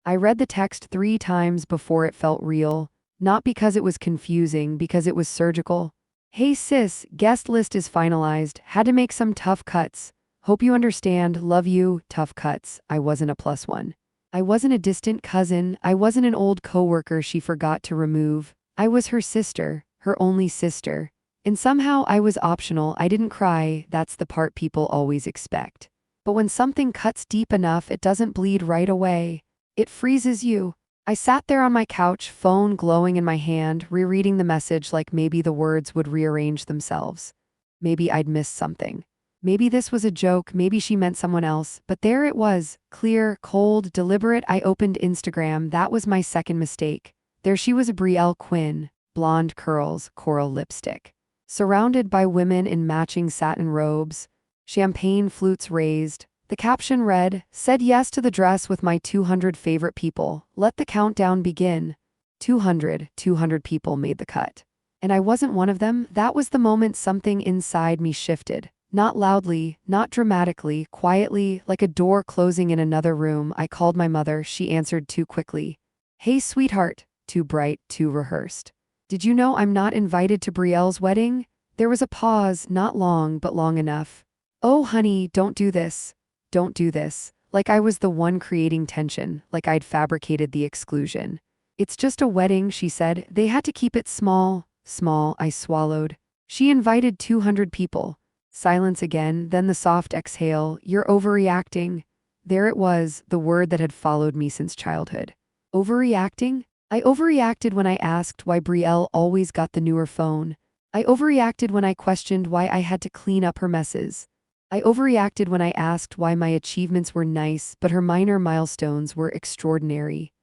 I read the text 3 times before it felt real, not because it was confusing, because it was surgical. Hey sis, guest list is finalized, had to make some tough cuts. Hope you understand, love you, tough cuts. I wasn't a +1. I wasn't a distant cousin, I wasn't an old coworker she forgot to remove. I was her sister, her only sister. And somehow I was optional. I didn't cry, that's the part people always expect. But when something cuts deep enough, it doesn't bleed right away. It freezes you. I sat there on my couch, phone glowing in my hand, rereading the message like maybe the words would rearrange themselves. Maybe I'd missed something. Maybe this was a joke, maybe she meant someone else, but there it was, clear, cold, deliberate. I opened Instagram, that was my second mistake. There she was, Brielle Quinn, blonde curls, coral lipstick. Surrounded by women in matching satin robes, champagne flutes raised. The caption read, said yes to the dress with my 200 favorite people. Let the countdown begin. 200 people made the cut. And I wasn't one of them. That was the moment something inside me shifted. Not loudly, not dramatically, quietly, like a door closing in another room. I called my mother. She answered too quickly. Hey, sweetheart. Too bright, too rehearsed. Did you know I'm not invited to Brielle's wedding? There was a pause, not long, but long enough. Oh, honey, don't do this. Don't do this. Like I was the one creating tension, like I'd fabricated the exclusion. It's just a wedding, she said. They had to keep it small. Small, I swallowed. She invited 200 people. Silence again, then the soft exhale. You're overreacting. There it was, the word that had followed me since childhood. Overreacting? I overreacted when I asked why Brielle always got the newer phone. I overreacted when I questioned why I had to clean up her messes. I overreacted when I asked why my achievements were nice, but her minor milestones were extraordinary.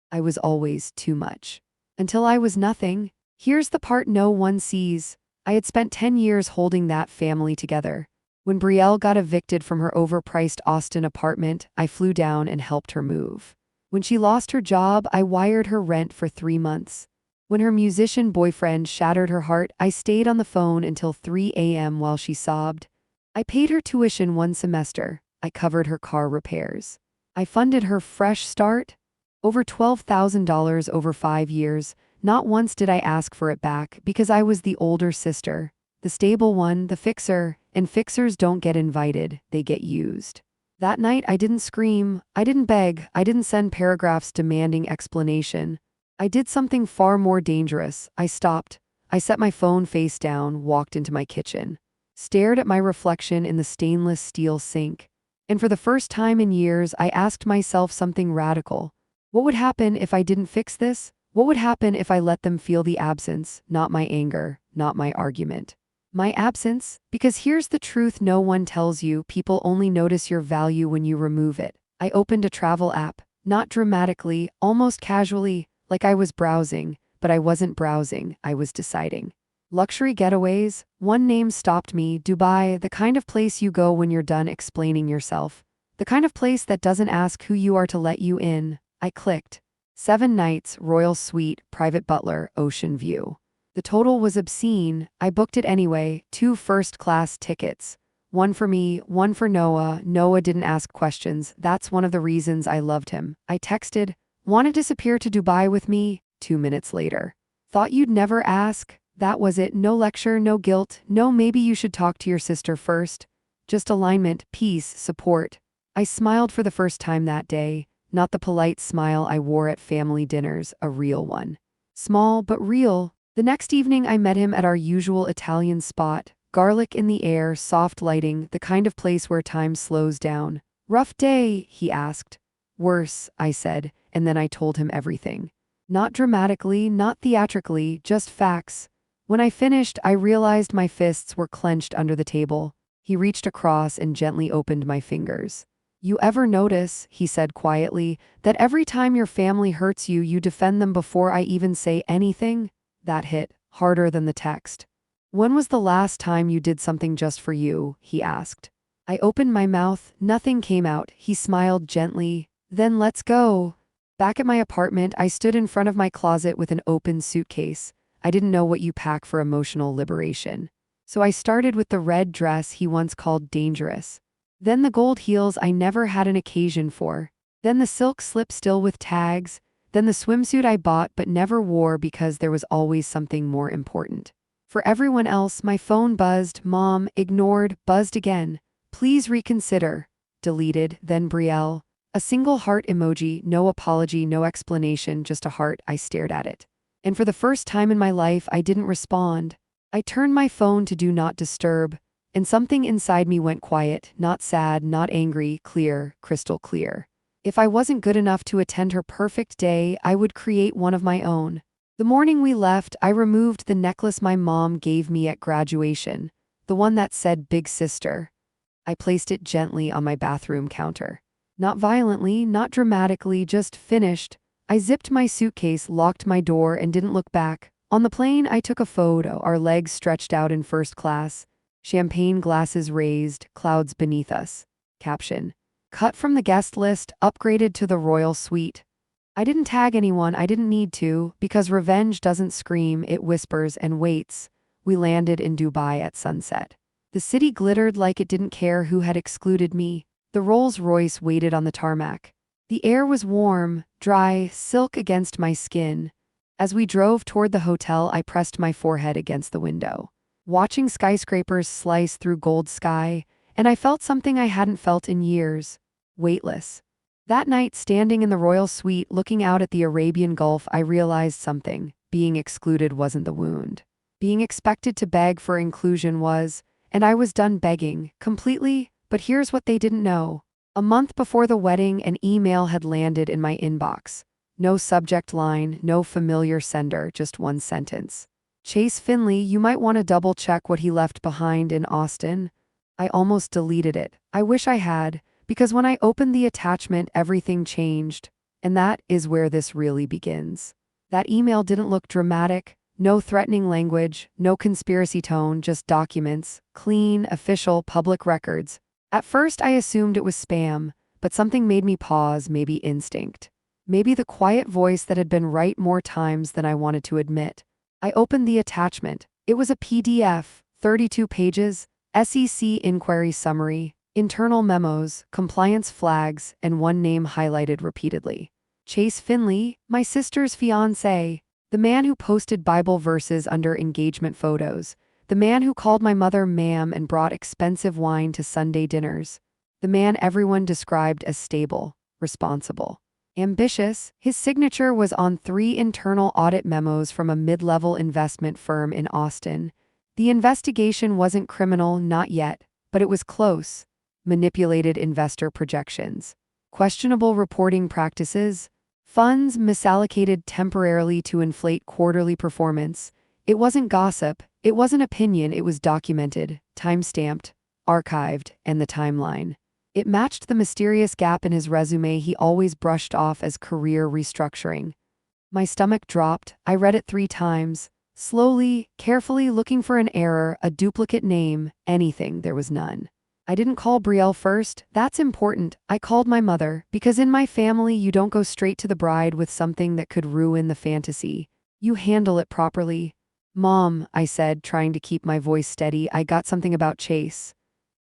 I was always too much. Until I was nothing. Here's the part no one sees. I had spent 10 years holding that family together. When Brielle got evicted from her overpriced Austin apartment, I flew down and helped her move. When she lost her job, I wired her rent for 3 months. When her musician boyfriend shattered her heart, I stayed on the phone until 3 a.m. while she sobbed. I paid her tuition 1 semester. I covered her car repairs. I funded her fresh start. Over $12,000 over 5 years. Not once did I ask for it back because I was the older sister, the stable one, the fixer, and fixers don't get invited, they get used. That night I didn't scream, I didn't beg, I didn't send paragraphs demanding explanation. I did something far more dangerous. I stopped. I set my phone face down, walked into my kitchen. Stared at my reflection in the stainless steel sink. And for the first time in years, I asked myself something radical. What would happen if I didn't fix this? What would happen if I let them feel the absence, not my anger, not my argument? My absence? Because here's the truth no one tells you, people only notice your value when you remove it. I opened a travel app, not dramatically, almost casually, like I was browsing, but I wasn't browsing, I was deciding. Luxury getaways? One name stopped me, Dubai, the kind of place you go when you're done explaining yourself. The kind of place that doesn't ask who you are to let you in. I clicked. 7 nights, royal suite, private butler, ocean view. The total was obscene. I booked it anyway, 2 first-class tickets. One for me, one for Noah. Noah didn't ask questions. That's one of the reasons I loved him. I texted, "Want to disappear to Dubai with me?" 2 minutes later. "Thought you'd never ask?" That was it. No lecture, no guilt, no maybe you should talk to your sister first. Just alignment, peace, support. I smiled for the first time that day. Not the polite smile I wore at family dinners, a real one. Small but real. The next evening I met him at our usual Italian spot. Garlic in the air, soft lighting, the kind of place where time slows down. "Rough day?" he asked. "Worse," I said, and then I told him everything. Not dramatically, not theatrically, just facts. When I finished, I realized my fists were clenched under the table. He reached across and gently opened my fingers. "You ever notice," he said quietly, "that every time your family hurts you, you defend them before I even say anything?" That hit, harder than the text. "When was the last time you did something just for you?" he asked. I opened my mouth, nothing came out. He smiled gently. "Then let's go." Back at my apartment, I stood in front of my closet with an open suitcase. I didn't know what you pack for emotional liberation. So I started with the red dress he once called dangerous. Then the gold heels I never had an occasion for. Then the silk slip still with tags, then the swimsuit I bought but never wore because there was always something more important. For everyone else, my phone buzzed, mom, ignored, buzzed again. Please reconsider. Deleted, then Brielle. A single heart emoji, no apology, no explanation, just a heart. I stared at it. And for the first time in my life, I didn't respond. I turned my phone to do not disturb, and something inside me went quiet, not sad, not angry, clear, crystal clear. If I wasn't good enough to attend her perfect day, I would create one of my own. The morning we left, I removed the necklace my mom gave me at graduation, the one that said Big Sister. I placed it gently on my bathroom counter. Not violently, not dramatically, just finished. I zipped my suitcase, locked my door, and didn't look back. On the plane, I took a photo, our legs stretched out in first class. Champagne glasses raised, clouds beneath us. Caption: cut from the guest list, upgraded to the royal suite. I didn't tag anyone, I didn't need to, because revenge doesn't scream, it whispers and waits. We landed in Dubai at sunset. The city glittered like it didn't care who had excluded me. The Rolls-Royce waited on the tarmac. The air was warm, dry, silk against my skin. As we drove toward the hotel, I pressed my forehead against the window, watching skyscrapers slice through gold sky, and I felt something I hadn't felt in years. Weightless. That night, standing in the royal suite looking out at the Arabian Gulf, I realized something. Being excluded wasn't the wound. Being expected to beg for inclusion was, and I was done begging, completely. But here's what they didn't know. A month before the wedding, an email had landed in my inbox. No subject line, no familiar sender, just one sentence. Chase Finley, you might want to double-check what he left behind in Austin. I almost deleted it. I wish I had, because when I opened the attachment, everything changed. And that is where this really begins. That email didn't look dramatic. No threatening language, no conspiracy tone, just documents, clean, official, public records. At first, I assumed it was spam, but something made me pause, maybe instinct. Maybe the quiet voice that had been right more times than I wanted to admit. I opened the attachment. It was a PDF, 32 pages, SEC inquiry summary, internal memos, compliance flags, and one name highlighted repeatedly. Chase Finley, my sister's fiancé, the man who posted Bible verses under engagement photos. The man who called my mother ma'am and brought expensive wine to Sunday dinners. The man everyone described as stable, responsible, ambitious. His signature was on 3 internal audit memos from a mid-level investment firm in Austin. The investigation wasn't criminal, not yet, but it was close. Manipulated investor projections. Questionable reporting practices. Funds misallocated temporarily to inflate quarterly performance. It wasn't gossip. It wasn't opinion, it was documented, time-stamped, archived, and the timeline. It matched the mysterious gap in his resume he always brushed off as career restructuring. My stomach dropped. I read it 3 times, slowly, carefully, looking for an error, a duplicate name, anything. There was none. I didn't call Brielle first. That's important. I called my mother, because in my family you don't go straight to the bride with something that could ruin the fantasy. You handle it properly. Mom, I said, trying to keep my voice steady, I got something about Chase.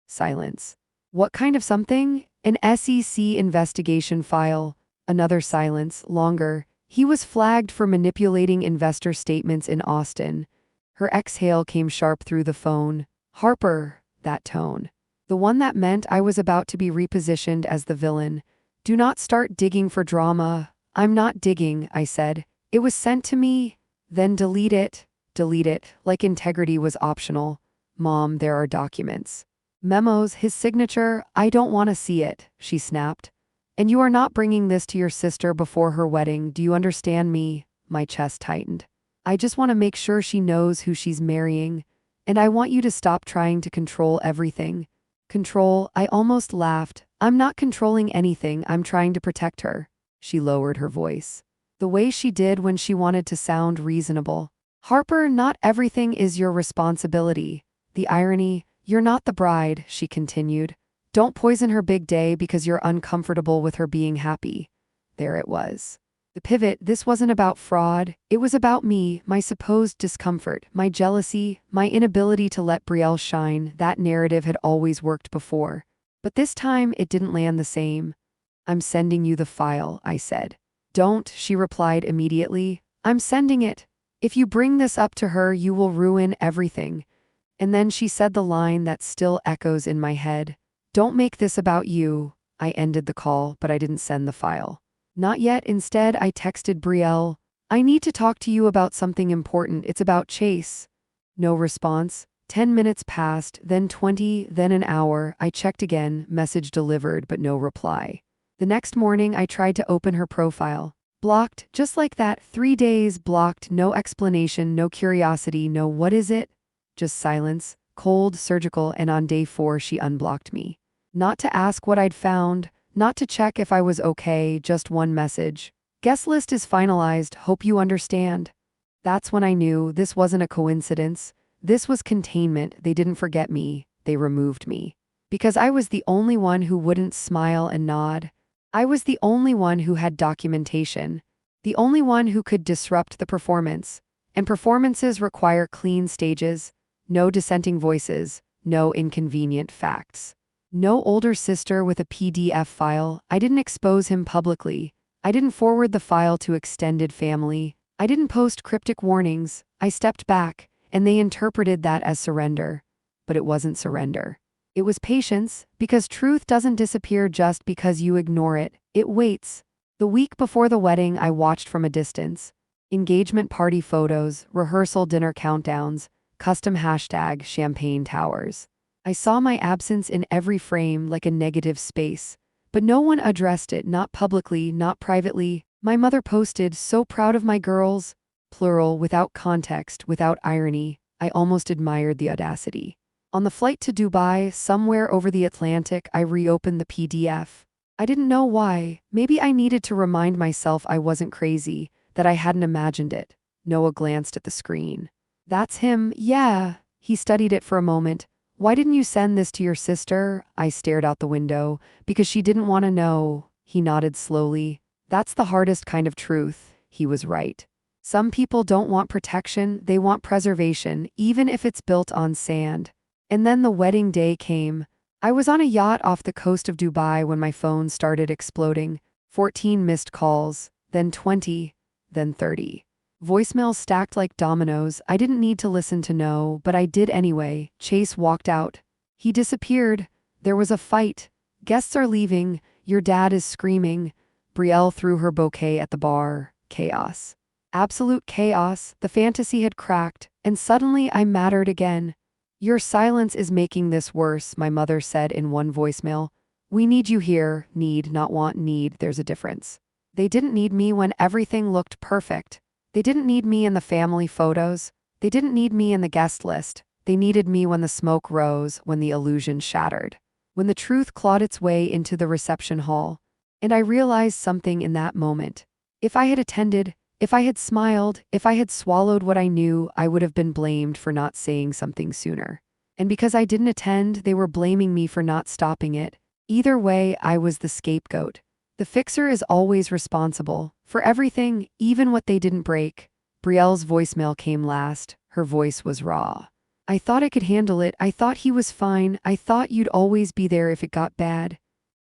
Silence. What kind of something? An SEC investigation file. Another silence, longer. He was flagged for manipulating investor statements in Austin. Her exhale came sharp through the phone. Harper, that tone. The one that meant I was about to be repositioned as the villain. Do not start digging for drama. I'm not digging, I said. It was sent to me. Then delete it. Delete it, like integrity was optional. Mom, there are documents. Memos, his signature, I don't want to see it, she snapped. And you are not bringing this to your sister before her wedding, do you understand me? My chest tightened. I just want to make sure she knows who she's marrying. And I want you to stop trying to control everything. Control, I almost laughed. I'm not controlling anything, I'm trying to protect her. She lowered her voice. The way she did when she wanted to sound reasonable. Harper, not everything is your responsibility. The irony, you're not the bride, she continued. Don't poison her big day because you're uncomfortable with her being happy. There it was. The pivot, this wasn't about fraud. It was about me, my supposed discomfort, my jealousy, my inability to let Brielle shine. That narrative had always worked before. But this time, it didn't land the same. I'm sending you the file, I said. Don't, she replied immediately. I'm sending it. If you bring this up to her, you will ruin everything. And then she said the line that still echoes in my head. Don't make this about you. I ended the call, but I didn't send the file. Not yet. Instead, I texted Brielle. I need to talk to you about something important. It's about Chase. No response. 10 minutes passed, then 20, then an hour. I checked again, message delivered, but no reply. The next morning, I tried to open her profile. Blocked, just like that. 3 days blocked, no explanation, no curiosity, no what is it? Just silence, cold, surgical, and on day 4 she unblocked me. Not to ask what I'd found, not to check if I was okay, just one message. Guest list is finalized, hope you understand. That's when I knew this wasn't a coincidence. This was containment. They didn't forget me, they removed me. Because I was the only one who wouldn't smile and nod. I was the only one who had documentation, the only one who could disrupt the performance. And performances require clean stages, no dissenting voices, no inconvenient facts. No older sister with a PDF file. I didn't expose him publicly. I didn't forward the file to extended family. I didn't post cryptic warnings. I stepped back, and they interpreted that as surrender. But it wasn't surrender. It was patience, because truth doesn't disappear just because you ignore it. It waits. The week before the wedding, I watched from a distance. Engagement party photos, rehearsal dinner countdowns, custom hashtag champagne towers. I saw my absence in every frame like a negative space. But no one addressed it, not publicly, not privately. My mother posted, so proud of my girls. Plural, without context, without irony. I almost admired the audacity. On the flight to Dubai, somewhere over the Atlantic, I reopened the PDF. I didn't know why. Maybe I needed to remind myself I wasn't crazy, that I hadn't imagined it. Noah glanced at the screen. That's him, yeah. He studied it for a moment. Why didn't you send this to your sister? I stared out the window. Because she didn't want to know. He nodded slowly. That's the hardest kind of truth. He was right. Some people don't want protection, they want preservation, even if it's built on sand. And then the wedding day came. I was on a yacht off the coast of Dubai when my phone started exploding. 14 missed calls, then 20, then 30. Voicemails stacked like dominoes. I didn't need to listen to know, but I did anyway. Chase walked out. He disappeared. There was a fight. Guests are leaving. Your dad is screaming. Brielle threw her bouquet at the bar. Chaos. Absolute chaos. The fantasy had cracked, and suddenly I mattered again. Your silence is making this worse, my mother said in one voicemail. We need you here. Need, not want, need. There's a difference. They didn't need me when everything looked perfect. They didn't need me in the family photos. They didn't need me in the guest list. They needed me when the smoke rose, when the illusion shattered, when the truth clawed its way into the reception hall. And I realized something in that moment. If I had attended, if I had smiled, if I had swallowed what I knew, I would have been blamed for not saying something sooner. And because I didn't attend, they were blaming me for not stopping it. Either way, I was the scapegoat. The fixer is always responsible for everything, even what they didn't break. Brielle's voicemail came last. Her voice was raw. I thought I could handle it. I thought he was fine. I thought you'd always be there if it got bad.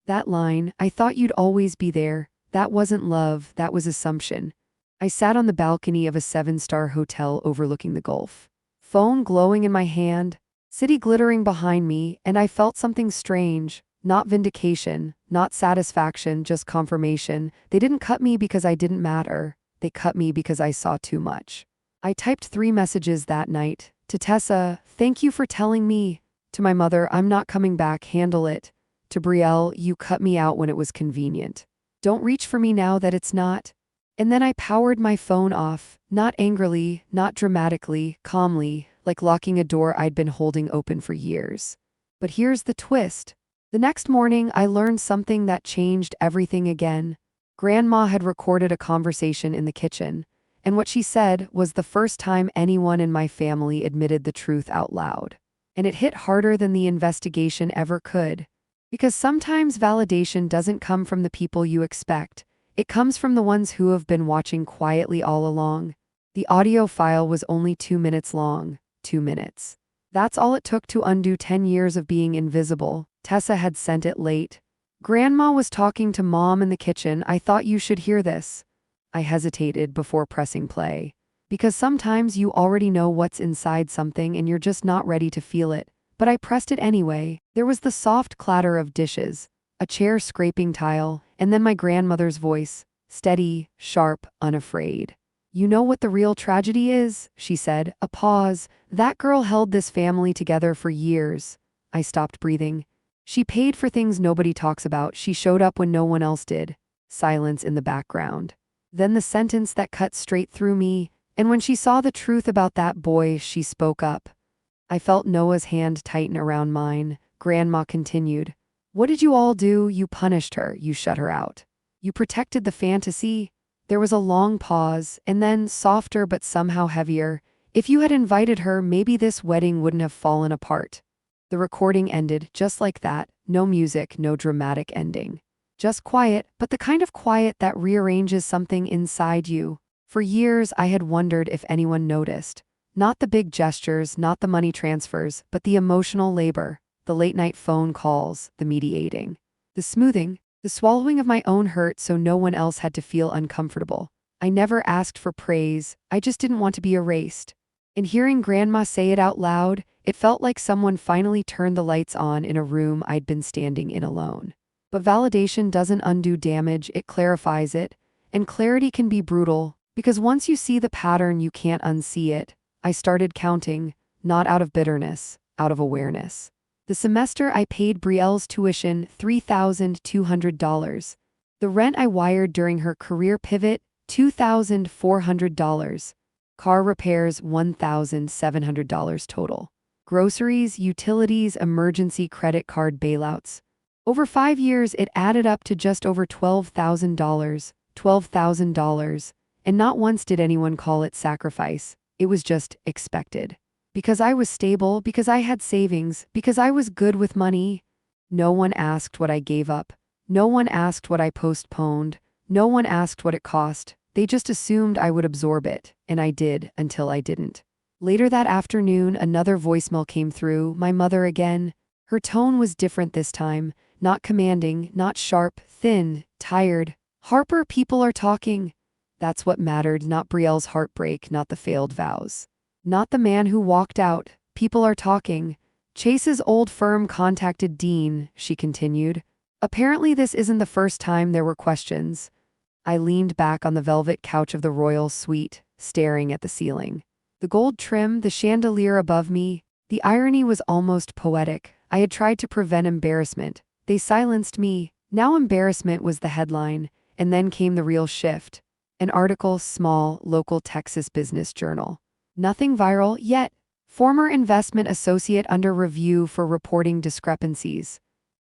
That line, I thought you'd always be there, that wasn't love, that was assumption. I sat on the balcony of a 7-star hotel overlooking the Gulf. Phone glowing in my hand, city glittering behind me, and I felt something strange. Not vindication, not satisfaction, just confirmation. They didn't cut me because I didn't matter. They cut me because I saw too much. I typed 3 messages that night. To Tessa, thank you for telling me. To my mother, I'm not coming back, handle it. To Brielle, you cut me out when it was convenient. Don't reach for me now that it's not. And then I powered my phone off, not angrily, not dramatically, calmly, like locking a door I'd been holding open for years. But here's the twist. The next morning, I learned something that changed everything again. Grandma had recorded a conversation in the kitchen, and what she said was the first time anyone in my family admitted the truth out loud. And it hit harder than the investigation ever could. Because sometimes validation doesn't come from the people you expect. It comes from the ones who have been watching quietly all along. The audio file was only 2 minutes long. 2 minutes. That's all it took to undo 10 years of being invisible. Tessa had sent it late. Grandma was talking to Mom in the kitchen. I thought you should hear this. I hesitated before pressing play. Because sometimes you already know what's inside something and you're just not ready to feel it. But I pressed it anyway. There was the soft clatter of dishes, a chair scraping tile, and then my grandmother's voice, steady, sharp, unafraid. You know what the real tragedy is? She said, a pause. That girl held this family together for years. I stopped breathing. She paid for things nobody talks about. She showed up when no one else did. Silence in the background. Then the sentence that cut straight through me, and when she saw the truth about that boy, she spoke up. I felt Noah's hand tighten around mine. Grandma continued. What did you all do? You punished her. You shut her out. You protected the fantasy. There was a long pause, and then, softer but somehow heavier, if you had invited her, maybe this wedding wouldn't have fallen apart. The recording ended just like that, no music, no dramatic ending. Just quiet, but the kind of quiet that rearranges something inside you. For years, I had wondered if anyone noticed. Not the big gestures, not the money transfers, but the emotional labor, the late-night phone calls, the mediating, the smoothing, the swallowing of my own hurt so no one else had to feel uncomfortable. I never asked for praise, I just didn't want to be erased. And hearing Grandma say it out loud, it felt like someone finally turned the lights on in a room I'd been standing in alone. But validation doesn't undo damage, it clarifies it. And clarity can be brutal, because once you see the pattern, you can't unsee it. I started counting, not out of bitterness, out of awareness. The semester I paid Brielle's tuition, $3,200. The rent I wired during her career pivot, $2,400. Car repairs, $1,700 total. Groceries, utilities, emergency credit card bailouts. Over 5 years, it added up to just over $12,000. And not once did anyone call it sacrifice. It was just expected. Because I was stable, because I had savings, because I was good with money. No one asked what I gave up. No one asked what I postponed. No one asked what it cost. They just assumed I would absorb it, and I did until I didn't. Later that afternoon, another voicemail came through, my mother again. Her tone was different this time, not commanding, not sharp, thin, tired. Harper, people are talking. That's what mattered, not Brielle's heartbreak, not the failed vows. Not the man who walked out. People are talking. Chase's old firm contacted Dean, she continued. Apparently this isn't the first time there were questions. I leaned back on the velvet couch of the royal suite, staring at the ceiling. The gold trim, the chandelier above me. The irony was almost poetic. I had tried to prevent embarrassment. They silenced me. Now embarrassment was the headline. And then came the real shift. An article, small, local Texas business journal. Nothing viral yet. Former investment associate under review for reporting discrepancies.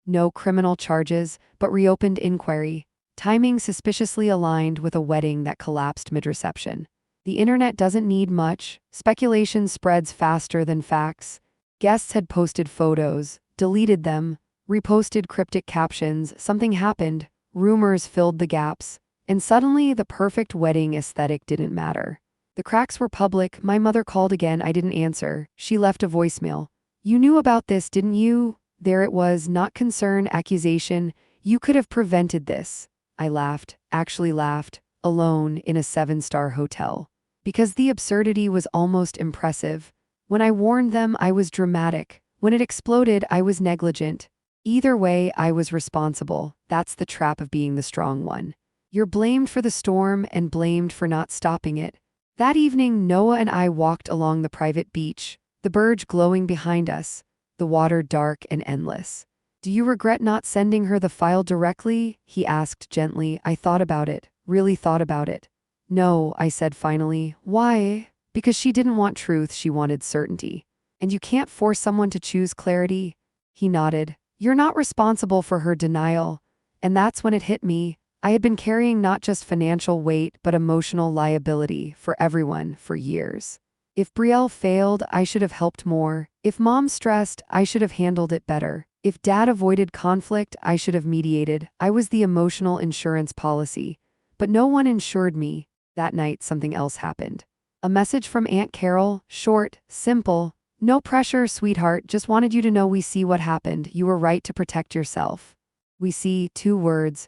No criminal charges, but reopened inquiry. Timing suspiciously aligned with a wedding that collapsed mid-reception. The internet doesn't need much. Speculation spreads faster than facts. Guests had posted photos, deleted them, reposted cryptic captions. Something happened. Rumors filled the gaps. And suddenly, the perfect wedding aesthetic didn't matter. The cracks were public. My mother called again. I didn't answer. She left a voicemail. You knew about this, didn't you? There it was, not concern, accusation. You could have prevented this. I laughed, actually laughed, alone in a 7-star hotel. Because the absurdity was almost impressive. When I warned them, I was dramatic. When it exploded, I was negligent. Either way, I was responsible. That's the trap of being the strong one. You're blamed for the storm and blamed for not stopping it. That evening, Noah and I walked along the private beach, the Burj glowing behind us, the water dark and endless. Do you regret not sending her the file directly? He asked gently. I thought about it, really thought about it. No, I said finally. Why? Because she didn't want truth, she wanted certainty. And you can't force someone to choose clarity. He nodded. You're not responsible for her denial. And that's when it hit me. I had been carrying not just financial weight, but emotional liability for everyone for years. If Brielle failed, I should have helped more. If Mom stressed, I should have handled it better. If Dad avoided conflict, I should have mediated. I was the emotional insurance policy. But no one insured me. That night, something else happened. A message from Aunt Carol, short, simple. No pressure, sweetheart, just wanted you to know we see what happened. You were right to protect yourself. We see two words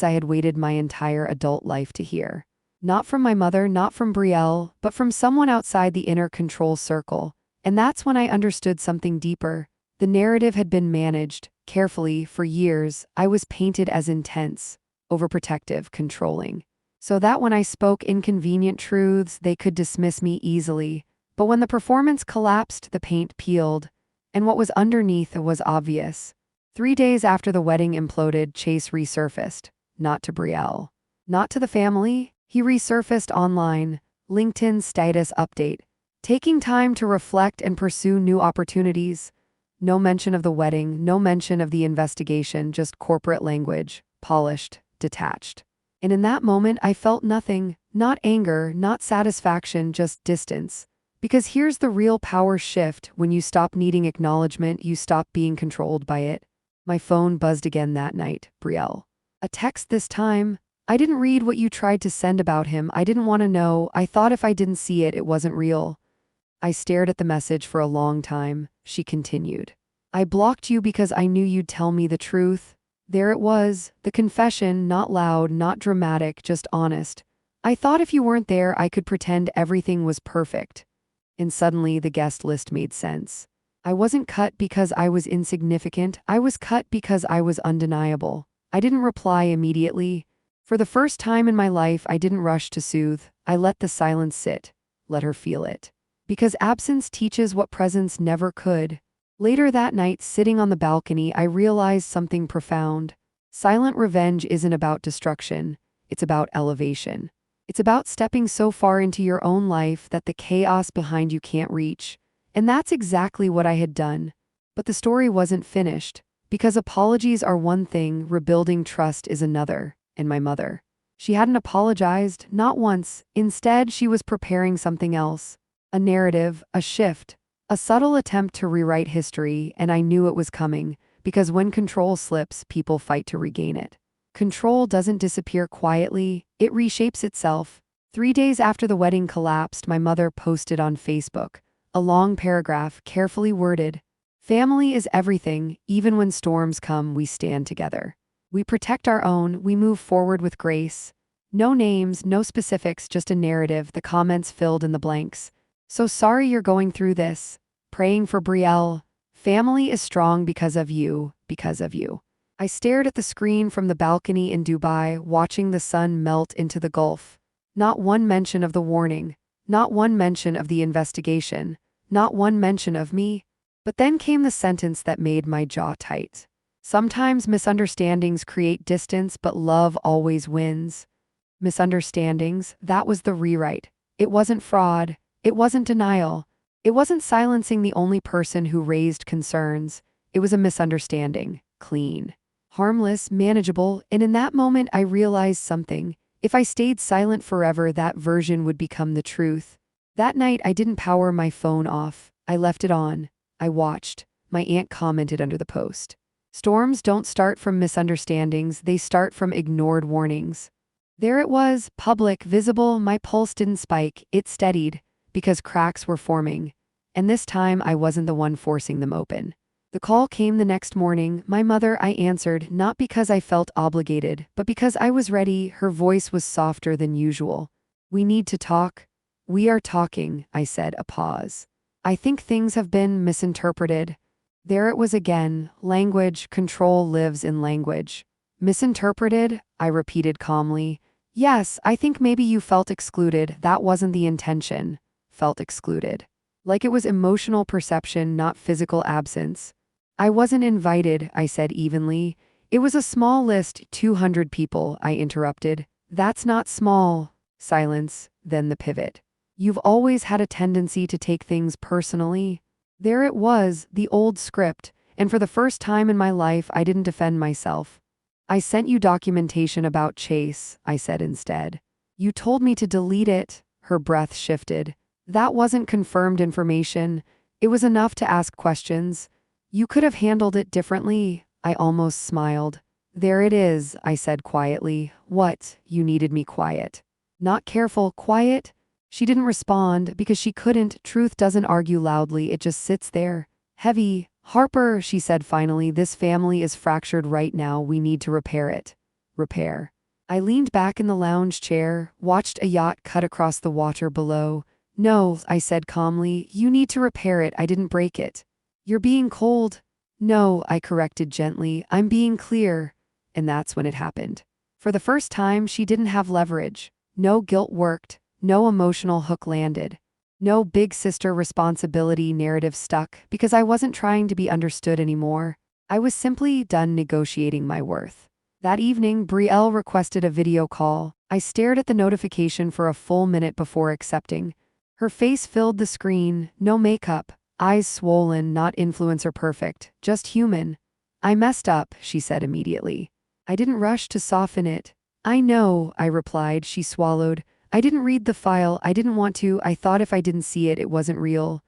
I had waited my entire adult life to hear. Not from my mother, not from Brielle, but from someone outside the inner control circle. And that's when I understood something deeper. The narrative had been managed, carefully, for years. I was painted as intense, overprotective, controlling. So that when I spoke inconvenient truths, they could dismiss me easily. But when the performance collapsed, the paint peeled. And what was underneath was obvious. 3 days after the wedding imploded, Chase resurfaced. Not to Brielle. Not to the family. He resurfaced online. LinkedIn status update. Taking time to reflect and pursue new opportunities. No mention of the wedding, no mention of the investigation, just corporate language, polished, detached. And in that moment, I felt nothing, not anger, not satisfaction, just distance. Because here's the real power shift: when you stop needing acknowledgement, you stop being controlled by it. My phone buzzed again that night. Brielle. A text this time. I didn't read what you tried to send about him. I didn't want to know. I thought if I didn't see it, it wasn't real. I stared at the message for a long time. She continued. I blocked you because I knew you'd tell me the truth. There it was, the confession, not loud, not dramatic, just honest. I thought if you weren't there, I could pretend everything was perfect. And suddenly the guest list made sense. I wasn't cut because I was insignificant. I was cut because I was undeniable. I didn't reply immediately. For the first time in my life, I didn't rush to soothe. I let the silence sit. Let her feel it. Because absence teaches what presence never could. Later that night, sitting on the balcony, I realized something profound. Silent revenge isn't about destruction. It's about elevation. It's about stepping so far into your own life that the chaos behind you can't reach. And that's exactly what I had done. But the story wasn't finished. Because apologies are one thing, rebuilding trust is another. And my mother. She hadn't apologized, not once. Instead, she was preparing something else. A narrative, a shift. A subtle attempt to rewrite history, and I knew it was coming, because when control slips, people fight to regain it. Control doesn't disappear quietly, it reshapes itself. 3 days after the wedding collapsed, my mother posted on Facebook. A long paragraph, carefully worded. Family is everything. Even when storms come, we stand together. We protect our own, we move forward with grace. No names, no specifics, just a narrative. The comments filled in the blanks. So sorry you're going through this. Praying for Brielle. Family is strong because of you, because of you. I stared at the screen from the balcony in Dubai, watching the sun melt into the Gulf. Not one mention of the warning. Not one mention of the investigation. Not one mention of me. But then came the sentence that made my jaw tight. Sometimes misunderstandings create distance, but love always wins. Misunderstandings, that was the rewrite. It wasn't fraud. It wasn't denial. It wasn't silencing the only person who raised concerns. It was a misunderstanding. Clean. Harmless, manageable, and in that moment I realized something. If I stayed silent forever, that version would become the truth. That night I didn't power my phone off. I left it on. I watched. My aunt commented under the post. Storms don't start from misunderstandings, they start from ignored warnings. There it was, public, visible. My pulse didn't spike, it steadied, because cracks were forming. And this time I wasn't the one forcing them open. The call came the next morning. My mother. I answered, not because I felt obligated, but because I was ready. Her voice was softer than usual. We need to talk. We are talking, I said. A pause. I think things have been misinterpreted. There it was again. Language, control lives in language. Misinterpreted? I repeated calmly. Yes, I think maybe you felt excluded. That wasn't the intention. Felt excluded. Like it was emotional perception, not physical absence. I wasn't invited, I said evenly. It was a small list, 200 people, I interrupted. That's not small. Silence, then the pivot. You've always had a tendency to take things personally. There it was, the old script, and for the first time in my life I didn't defend myself. I sent you documentation about Chase, I said instead. You told me to delete it. Her breath shifted. That wasn't confirmed information. It was enough to ask questions. You could have handled it differently. I almost smiled. There it is, I said quietly. What? You needed me quiet. Not careful, quiet? She didn't respond because she couldn't. Truth doesn't argue loudly, it just sits there. Heavy, Harper, she said finally, this family is fractured right now. We need to repair it. Repair. I leaned back in the lounge chair, watched a yacht cut across the water below. No, I said calmly, you need to repair it. I didn't break it. You're being cold. No, I corrected gently, I'm being clear. And that's when it happened. For the first time, she didn't have leverage. No guilt worked. No emotional hook landed. No big sister responsibility narrative stuck, because I wasn't trying to be understood anymore. I was simply done negotiating my worth. That evening, Brielle requested a video call. I stared at the notification for a full minute before accepting. Her face filled the screen, no makeup, eyes swollen, not influencer perfect, just human. I messed up, she said immediately. I didn't rush to soften it. I know, I replied. She swallowed. I didn't read the file. I didn't want to. I thought if I didn't see it, it wasn't real.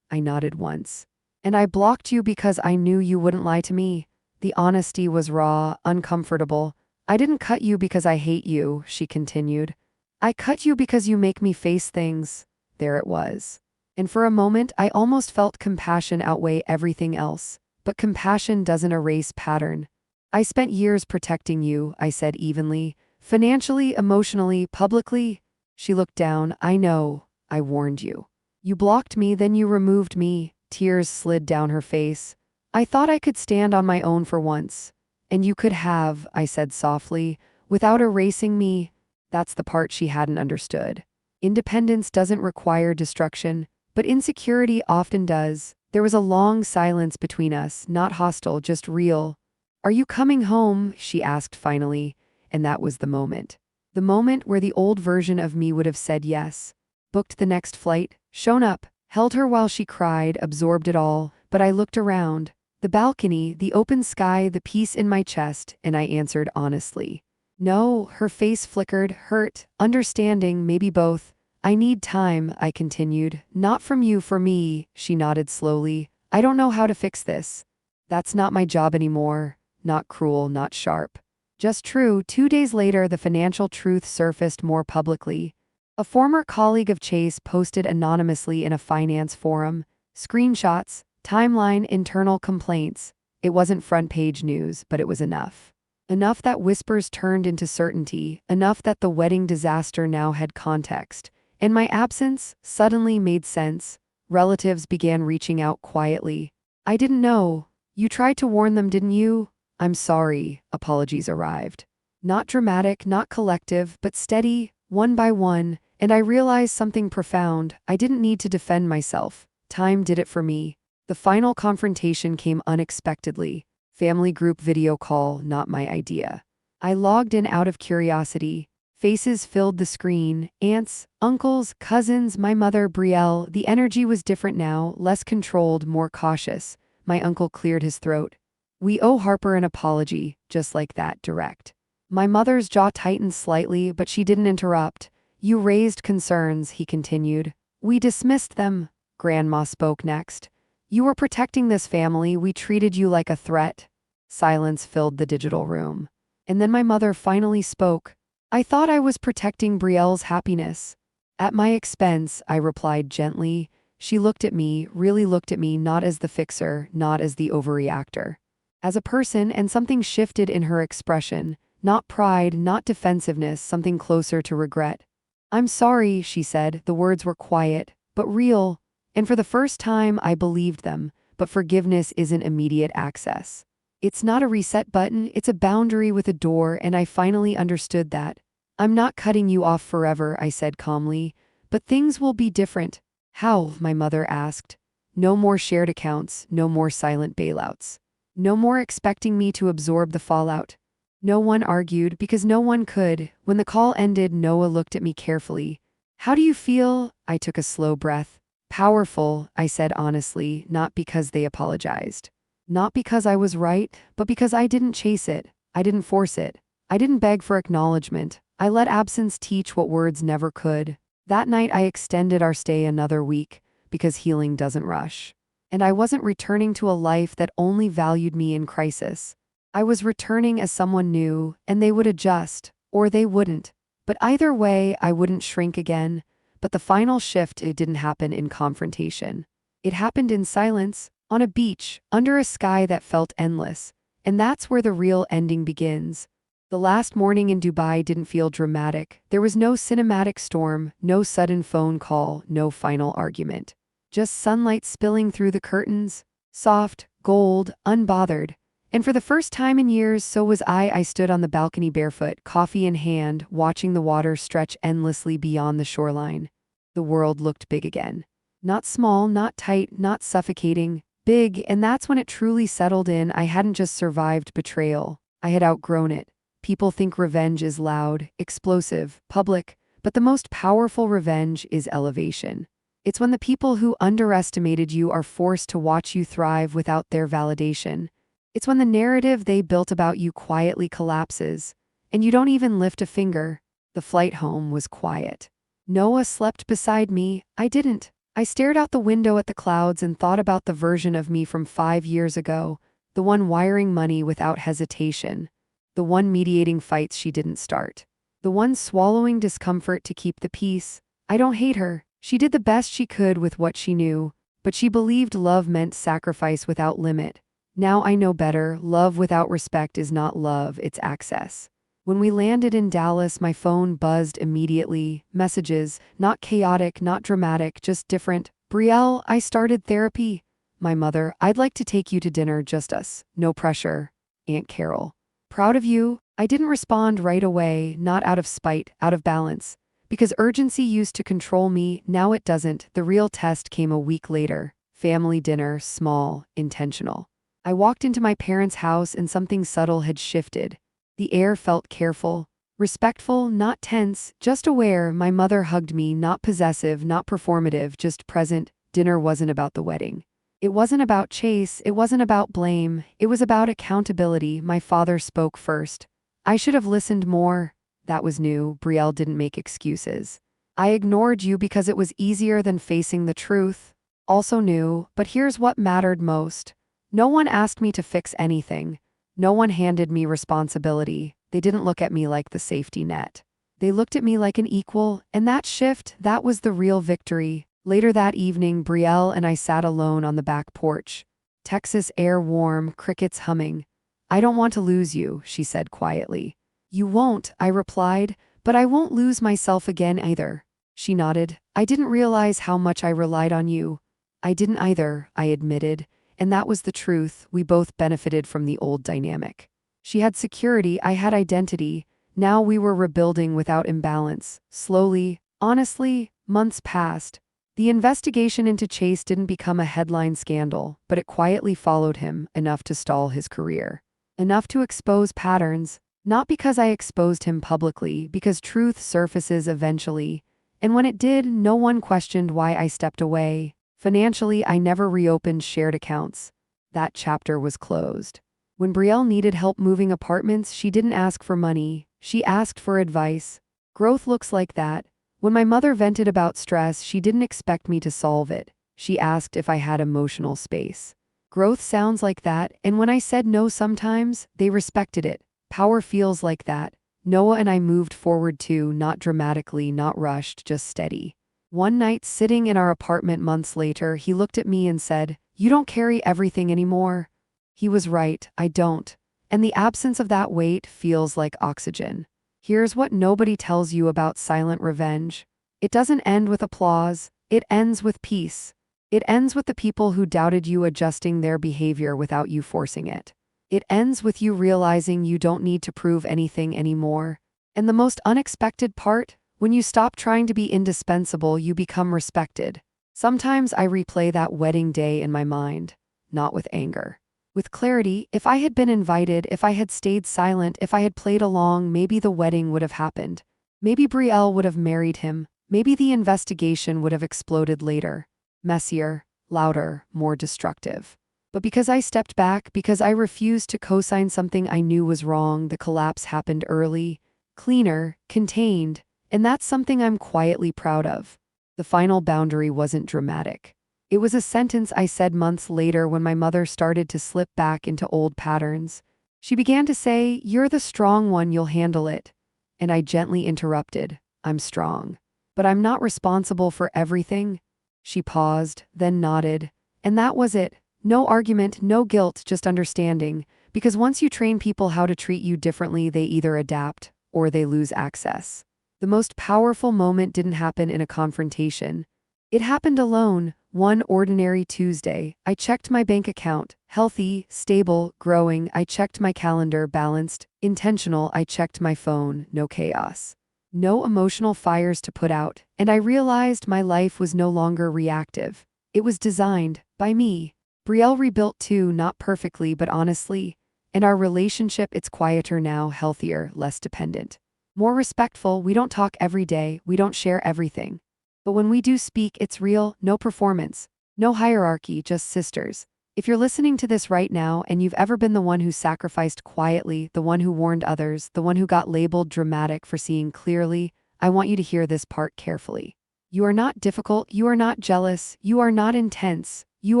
I nodded once. And I blocked you because I knew you wouldn't lie to me. The honesty was raw, uncomfortable. I didn't cut you because I hate you, she continued. I cut you because you make me face things. There it was. And for a moment, I almost felt compassion outweigh everything else. But compassion doesn't erase pattern. I spent years protecting you, I said evenly. Financially, emotionally, publicly. She looked down. I know. I warned you. You blocked me, then you removed me. Tears slid down her face. I thought I could stand on my own for once. And you could have, I said softly, without erasing me. That's the part she hadn't understood. Independence doesn't require destruction, but insecurity often does. There was a long silence between us, not hostile, just real. Are you coming home? She asked finally, and that was the moment. The moment where the old version of me would have said yes. Booked the next flight, shown up, held her while she cried, absorbed it all, but I looked around. The balcony, the open sky, the peace in my chest, and I answered honestly. No, her face flickered, hurt, understanding, maybe both. I need time, I continued. Not from you, for me, she nodded slowly. I don't know how to fix this. That's not my job anymore. Not cruel, not sharp. Just true. 2 days later, the financial truth surfaced more publicly. A former colleague of Chase posted anonymously in a finance forum. Screenshots, timeline, internal complaints. It wasn't front-page news, but it was enough. Enough that whispers turned into certainty, enough that the wedding disaster now had context. And my absence suddenly made sense. Relatives began reaching out quietly. I didn't know. You tried to warn them, didn't you? I'm sorry, apologies arrived. Not dramatic, not collective, but steady, one by one, and I realized something profound. I didn't need to defend myself. Time did it for me. The final confrontation came unexpectedly. Family group video call, not my idea. I logged in out of curiosity. Faces filled the screen. Aunts, uncles, cousins, my mother, Brielle. The energy was different now, less controlled, more cautious. My uncle cleared his throat. We owe Harper an apology, just like that, direct. My mother's jaw tightened slightly, but she didn't interrupt. You raised concerns, he continued. We dismissed them. Grandma spoke next. You were protecting this family. We treated you like a threat. Silence filled the digital room. And then my mother finally spoke. I thought I was protecting Brielle's happiness. At my expense, I replied gently. She looked at me, really looked at me, not as the fixer, not as the overreactor. As a person, and something shifted in her expression. Not pride, not defensiveness, something closer to regret. I'm sorry, she said. The words were quiet, but real. And for the first time, I believed them. But forgiveness isn't immediate access. It's not a reset button, it's a boundary with a door, and I finally understood that. I'm not cutting you off forever, I said calmly. But things will be different. How? My mother asked. No more shared accounts, no more silent bailouts. No more expecting me to absorb the fallout. No one argued because no one could. When the call ended, Noah looked at me carefully. How do you feel? I took a slow breath. Powerful, I said honestly, not because they apologized. Not because I was right, but because I didn't chase it. I didn't force it. I didn't beg for acknowledgement. I let absence teach what words never could. That night I extended our stay another week, because healing doesn't rush. And I wasn't returning to a life that only valued me in crisis. I was returning as someone new, and they would adjust, or they wouldn't. But either way, I wouldn't shrink again. But the final shift, it didn't happen in confrontation. It happened in silence, On a beach, under a sky that felt endless. And that's where the real ending begins. The last morning in Dubai didn't feel dramatic. There was no cinematic storm, no sudden phone call, no final argument. Just sunlight spilling through the curtains, soft, gold, unbothered. And for the first time in years, so was I. I stood on the balcony barefoot, coffee in hand, watching the water stretch endlessly beyond the shoreline. The world looked big again. Not small, not tight, not suffocating. Big, and that's when it truly settled in. I hadn't just survived betrayal. I had outgrown it. People think revenge is loud, explosive, public, but the most powerful revenge is elevation. It's when the people who underestimated you are forced to watch you thrive without their validation. It's when the narrative they built about you quietly collapses, and you don't even lift a finger. The flight home was quiet. Noah slept beside me. I didn't. I stared out the window at the clouds and thought about the version of me from 5 years ago, the one wiring money without hesitation, the one mediating fights she didn't start, the one swallowing discomfort to keep the peace. I don't hate her. She did the best she could with what she knew, but she believed love meant sacrifice without limit. Now I know better. Love without respect is not love, it's access. When we landed in Dallas, my phone buzzed immediately. Messages, not chaotic, not dramatic, just different. Brielle, I started therapy. My mother, I'd like to take you to dinner, just us. No pressure. Aunt Carol. Proud of you. I didn't respond right away, not out of spite, out of balance. Because urgency used to control me, now it doesn't. The real test came a week later. Family dinner, small, intentional. I walked into my parents' house and something subtle had shifted. The air felt careful, respectful, not tense, just aware. My mother hugged me, not possessive, not performative, just present. Dinner wasn't about the wedding. It wasn't about chase, it wasn't about blame, it was about accountability. My father spoke first. I should have listened more. That was new. Brielle didn't make excuses. I ignored you because it was easier than facing the truth. Also new, but here's what mattered most. No one asked me to fix anything. No one handed me responsibility. They didn't look at me like the safety net. They looked at me like an equal, and that shift, that was the real victory. Later that evening, Brielle and I sat alone on the back porch. Texas air warm, crickets humming. I don't want to lose you, she said quietly. You won't, I replied, but I won't lose myself again either. She nodded. I didn't realize how much I relied on you. I didn't either, I admitted. And that was the truth. We both benefited from the old dynamic. She had security, I had identity. Now we were rebuilding without imbalance. Slowly, honestly, months passed. The investigation into Chase didn't become a headline scandal, but it quietly followed him, enough to stall his career. Enough to expose patterns, not because I exposed him publicly, because truth surfaces eventually. And when it did, no one questioned why I stepped away. Financially, I never reopened shared accounts. That chapter was closed. When Brielle needed help moving apartments, she didn't ask for money. She asked for advice. Growth looks like that. When my mother vented about stress, she didn't expect me to solve it. She asked if I had emotional space. Growth sounds like that, and when I said no sometimes, they respected it. Power feels like that. Noah and I moved forward too, not dramatically, not rushed, just steady. One night, sitting in our apartment months later, he looked at me and said, "You don't carry everything anymore." He was right, I don't. And the absence of that weight feels like oxygen. Here's what nobody tells you about silent revenge. It doesn't end with applause, it ends with peace. It ends with the people who doubted you adjusting their behavior without you forcing it. It ends with you realizing you don't need to prove anything anymore. And the most unexpected part? When you stop trying to be indispensable, you become respected. Sometimes I replay that wedding day in my mind, not with anger. With clarity. If I had been invited, if I had stayed silent, if I had played along, maybe the wedding would have happened. Maybe Brielle would have married him. Maybe the investigation would have exploded later. Messier, louder, more destructive. But because I stepped back, because I refused to co-sign something I knew was wrong, the collapse happened early, cleaner, contained. And that's something I'm quietly proud of. The final boundary wasn't dramatic. It was a sentence I said months later when my mother started to slip back into old patterns. She began to say, "You're the strong one, you'll handle it." And I gently interrupted, "I'm strong. But I'm not responsible for everything." She paused, then nodded. And that was it. No argument, no guilt, just understanding. Because once you train people how to treat you differently, they either adapt or they lose access. The most powerful moment didn't happen in a confrontation. It happened alone, one ordinary Tuesday. I checked my bank account, healthy, stable, growing. I checked my calendar, balanced, intentional. I checked my phone, no chaos. No emotional fires to put out, and I realized my life was no longer reactive. It was designed by me. Brielle rebuilt too, not perfectly, but honestly. And our relationship, it's quieter now, healthier, less dependent. More respectful. We don't talk every day, we don't share everything. But when we do speak, it's real, no performance, no hierarchy, just sisters. If you're listening to this right now and you've ever been the one who sacrificed quietly, the one who warned others, the one who got labeled dramatic for seeing clearly, I want you to hear this part carefully. You are not difficult, you are not jealous, you are not intense, you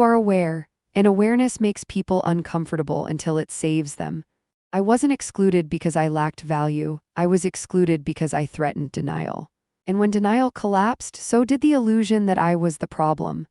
are aware, and awareness makes people uncomfortable until it saves them. I wasn't excluded because I lacked value, I was excluded because I threatened denial. And when denial collapsed, so did the illusion that I was the problem.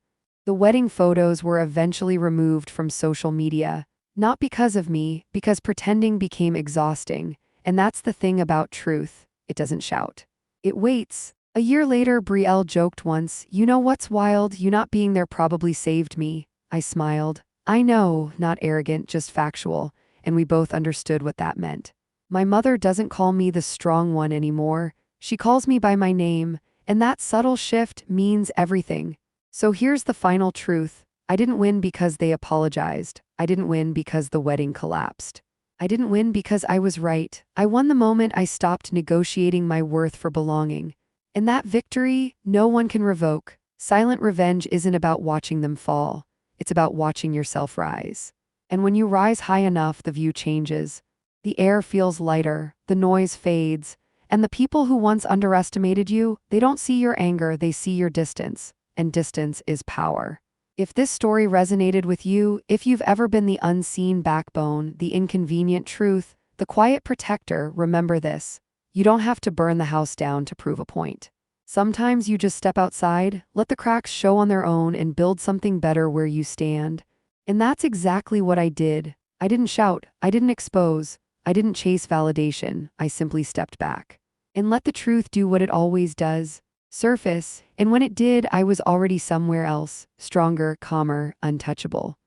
The wedding photos were eventually removed from social media, not because of me, because pretending became exhausting. And that's the thing about truth, it doesn't shout. It waits. A year later, Brielle joked once, "You know what's wild? You not being there probably saved me." I smiled. I know, not arrogant, just factual, and we both understood what that meant. My mother doesn't call me the strong one anymore. She calls me by my name, and that subtle shift means everything. So here's the final truth. I didn't win because they apologized. I didn't win because the wedding collapsed. I didn't win because I was right. I won the moment I stopped negotiating my worth for belonging. And that victory, no one can revoke. Silent revenge isn't about watching them fall. It's about watching yourself rise. And when you rise high enough, the view changes. The air feels lighter, the noise fades, and the people who once underestimated you, they don't see your anger, they see your distance. And distance is power. If this story resonated with you, if you've ever been the unseen backbone, the inconvenient truth, the quiet protector, remember this. You don't have to burn the house down to prove a point. Sometimes you just step outside, let the cracks show on their own, and build something better where you stand. And that's exactly what I did. I didn't shout, I didn't expose, I didn't chase validation, I simply stepped back. And let the truth do what it always does. Surface, and when it did, I was already somewhere else, stronger, calmer, untouchable.